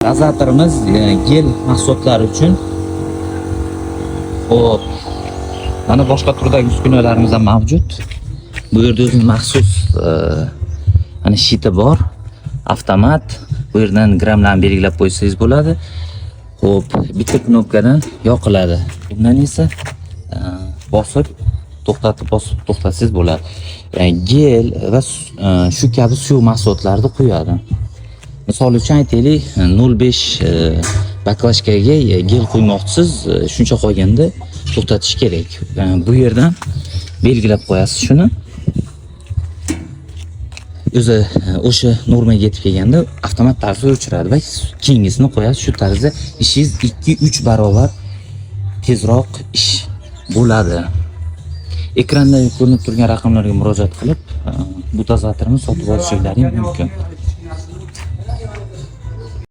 Dozatorimiz gel mahsulotlari uchun. Xo'p. Mana boshqa turdagi uskunalarimiz ham mavjud. Bu yerda o'zining maxsus ana shiti bor. Avtomat. Bu yerdan grammlarni belgilab qo'ysangiz bo'ladi. Xo'p, bitta knopkadan yoqiladi. Bundan esa bosib to'xtatsangiz bo'ladi. Gel va shu kabi suv mahsulotlarini qo'yadi. Misol uchun aytaylik, 0.5 baklashkaga gel quymoqchisiz, shuncha qolganda to'xtatish kerak. Bu yerdan belgilab qo'yasiz shuni. O'zi o'sha normaga yetib kelganda avtomat tarzda o'chiradi va keyingisini qo'yasiz. Shu tarzda ishingiz 2-3 barobar tezroq ish bo'ladi. Ekranda ko'rinib turgan raqamlarga murojaat qilib, bu dozatorni sotib olishingiz mumkin.